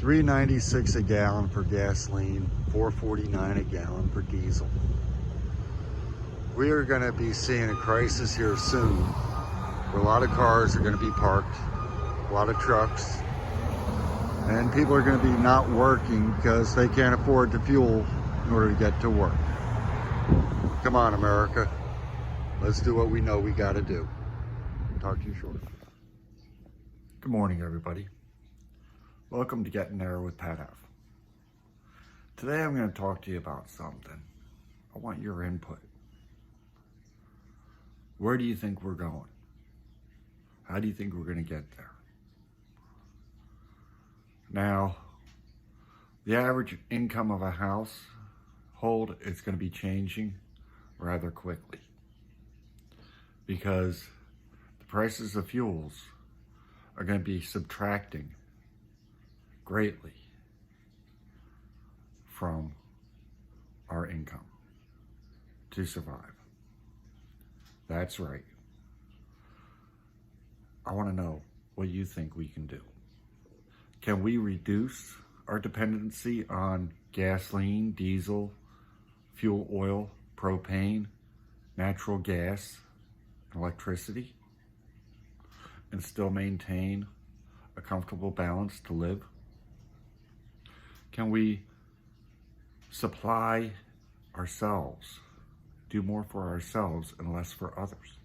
$3.96 a gallon for gasoline, $4.49 a gallon for diesel. We are going to be seeing a crisis here soon, where a lot of cars are going to be parked, a lot of trucks, and people are going to be not working because they can't afford the fuel in order to get to work. Come on, America. Let's do what we know we got to do. Talk to you shortly. Good morning, everybody. Welcome to Getting There with Pat F. Today I'm going to talk to you about something. I want your input. Where do you think we're going? How do you think we're going to get there? Now, the average income of a household is going to be changing rather quickly because the prices of fuels are going to be subtracting greatly from our income to survive. That's right. I want to know what you think we can do. Can we reduce our dependency on gasoline, diesel, fuel oil, propane, natural gas, and electricity, and still maintain a comfortable balance to live? Can we supply ourselves, do more for ourselves and less for others?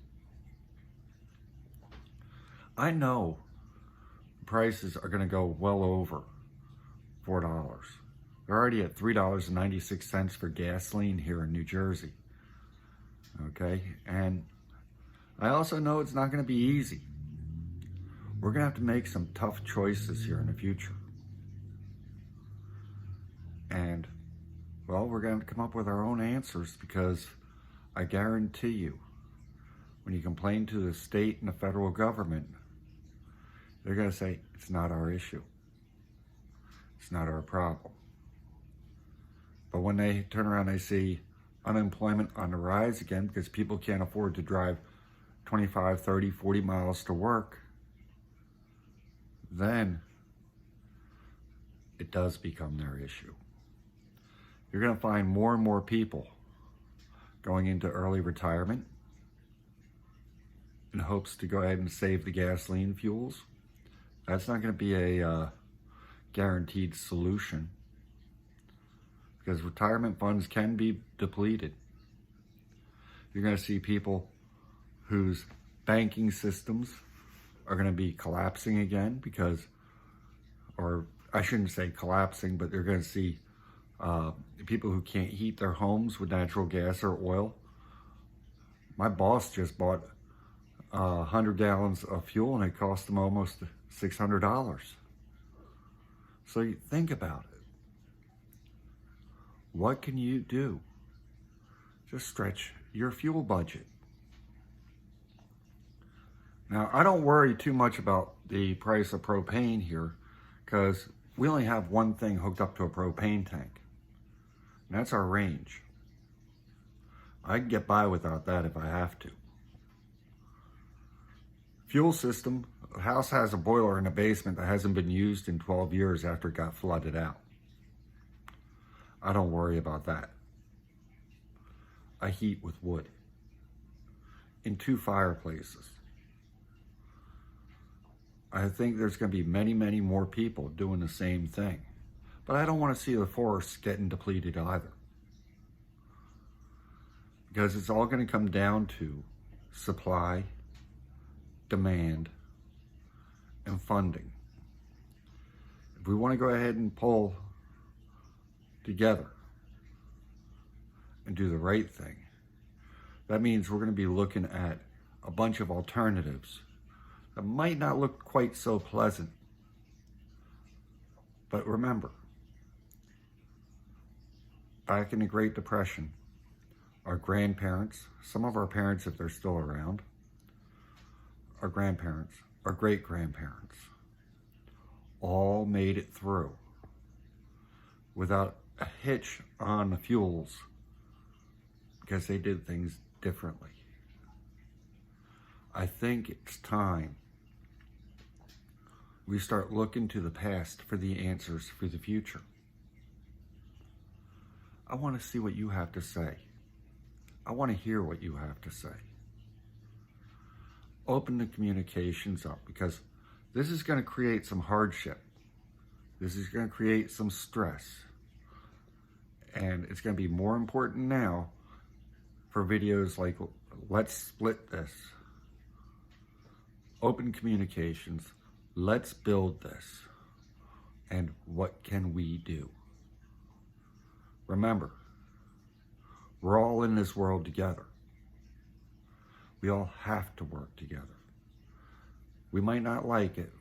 I know prices are going to go well over $4. They're already at $3.96 for gasoline here in New Jersey. Okay, and I also know it's not going to be easy. We're going to have to make some tough choices here in the future. And, well, we're going to come up with our own answers because I guarantee you, when you complain to the state and the federal government, they're going to say, it's not our issue. It's not our problem. But when they turn around, they see unemployment on the rise again because people can't afford to drive 25, 30, 40 miles to work, then it does become their issue. You're going to find more and more people going into early retirement in hopes to go ahead and save the gasoline fuels. That's not going to be a guaranteed solution because retirement funds can be depleted. You're going to see people whose banking systems are going to be collapsing again because, or I shouldn't say collapsing, but they're going to see people who can't heat their homes with natural gas or oil. My boss just bought 100 gallons of fuel and it cost them almost $600. So you think about it. What can you do? Just stretch your fuel budget. Now, I don't worry too much about the price of propane here because we only have one thing hooked up to a propane tank, and that's our range. I can get by without that if I have to. Fuel system, the house has a boiler in the basement that hasn't been used in 12 years after it got flooded out. I don't worry about that. I heat with wood in 2 fireplaces. I think there's going to be many, many more people doing the same thing. But I don't want to see the forest getting depleted either. Because it's all going to come down to supply, demand, and funding. If we want to go ahead and pull together and do the right thing, that means we're going to be looking at a bunch of alternatives that might not look quite so pleasant. But remember, back in the Great Depression, our grandparents, some of our parents if they're still around, our grandparents, our great-grandparents, all made it through without a hitch on the fuels because they did things differently. I think it's time we start looking to the past for the answers for the future. I want to see what you have to say. I want to hear what you have to say. Open the communications up, because this is going to create some hardship. This is going to create some stress. And it's going to be more important now for videos like, let's split this. Open communications. Let's build this. And what can we do? Remember, we're all in this world together. We all have to work together. We might not like it,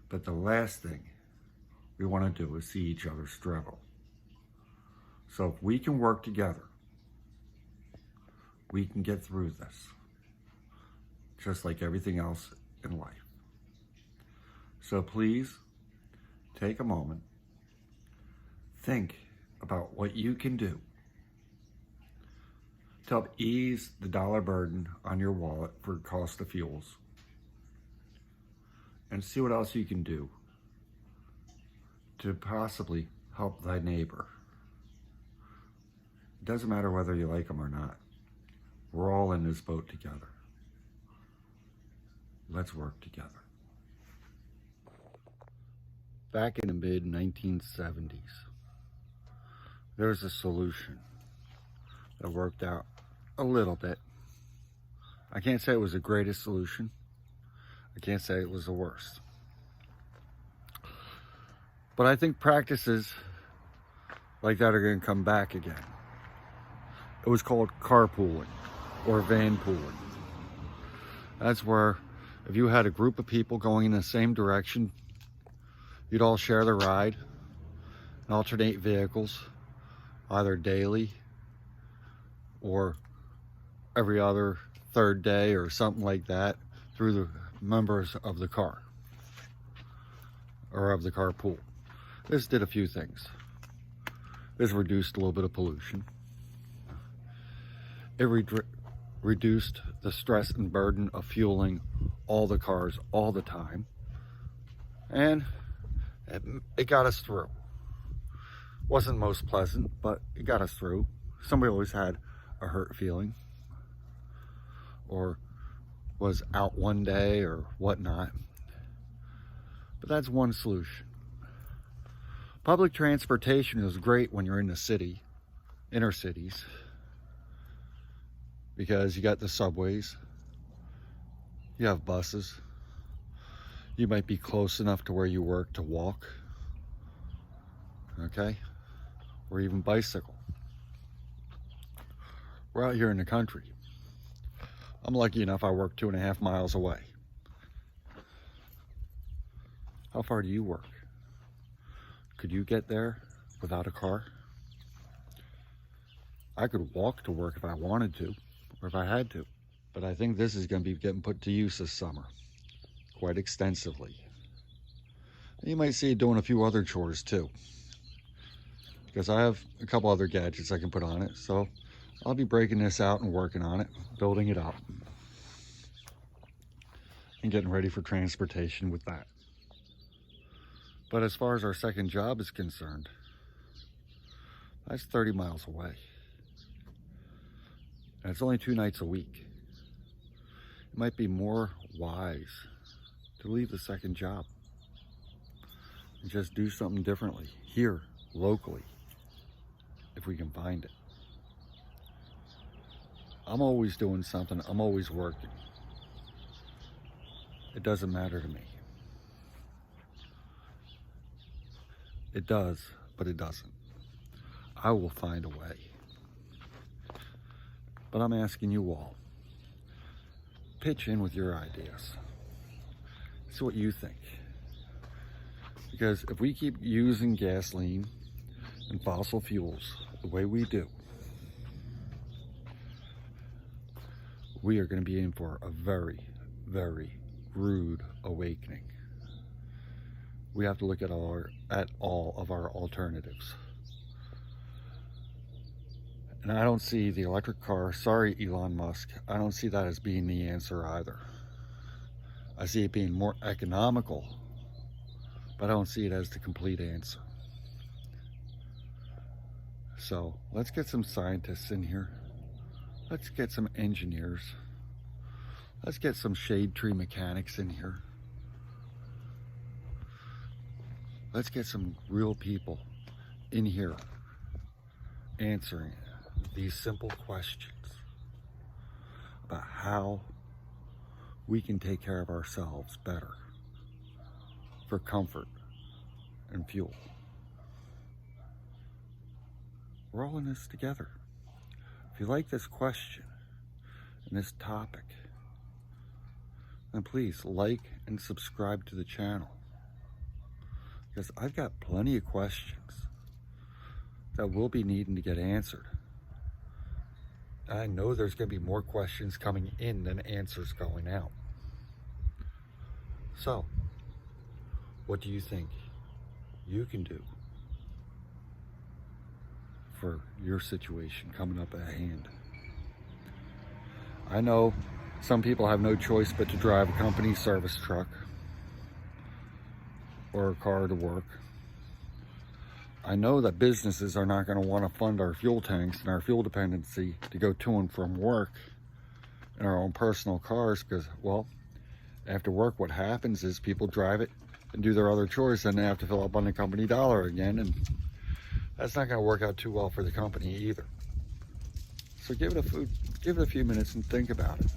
but the last thing we want to do is see each other struggle. So if we can work together, we can get through this, just like everything else in life. So please, take a moment, think about what you can do to help ease the dollar burden on your wallet for cost of fuels, and see what else you can do to possibly help thy neighbor. It doesn't matter whether you like them or not. We're all in this boat together. Let's work together. Back in the mid-1970s, there was a solution that worked out a little bit. I can't say it was the greatest solution. I can't say it was the worst. But I think practices like that are going to come back again. It was called carpooling or van pooling. That's where if you had a group of people going in the same direction, you'd all share the ride and alternate vehicles, either daily or every other third day or something like that, through the members of the car or of the carpool. This did a few things. This reduced a little bit of pollution. It reduced the stress and burden of fueling all the cars all the time. And it got us through. Wasn't most pleasant, but it got us through. Somebody always had a hurt feeling, or was out one day or whatnot. But that's one solution. Public transportation is great when you're in the city, inner cities, because you got the subways, you have buses, you might be close enough to where you work to walk, okay, or even bicycle. We're out here in the country. I'm lucky enough I work 2.5 miles away. How far do you work? Could you get there without a car? I could walk to work if I wanted to, or if I had to. But I think this is going to be getting put to use this summer, quite extensively. And you might see it doing a few other chores too, because I have a couple other gadgets I can put on it. So I'll be breaking this out and working on it, building it up, and getting ready for transportation with that. But as far as our second job is concerned, that's 30 miles away. And it's only 2 nights a week. It might be more wise to leave the second job and just do something differently here, locally, if we can find it. I'm always doing something. I'm always working. It doesn't matter to me. It does, but it doesn't. I will find a way. But I'm asking you all, pitch in with your ideas. See what you think. Because if we keep using gasoline and fossil fuels the way we do, we are going to be in for a very, very rude awakening. We have to look at all of our alternatives. And I don't see the electric car, sorry Elon Musk, I don't see that as being the answer either. I see it being more economical, but I don't see it as the complete answer. So let's get some scientists in here. Let's get some engineers. Let's get some shade tree mechanics in here. Let's get some real people in here answering these simple questions about how we can take care of ourselves better for comfort and fuel. We're all in this together. If you like this question and this topic, then please like and subscribe to the channel, because I've got plenty of questions that will be needing to get answered. I know there's going to be more questions coming in than answers going out. So, what do you think you can do for your situation coming up at hand? I know some people have no choice but to drive a company service truck or a car to work. I know that businesses are not going to want to fund our fuel tanks and our fuel dependency to go to and from work in our own personal cars, because, well, after work what happens is people drive it and do their other chores, and they have to fill up on the company dollar again, and that's not going to work out too well for the company either. So give it a few minutes and think about it.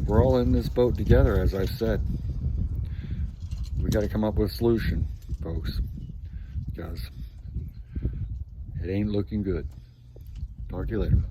We're all in this boat together, as I've said. We got to come up with a solution, folks, because it ain't looking good. Talk to you later.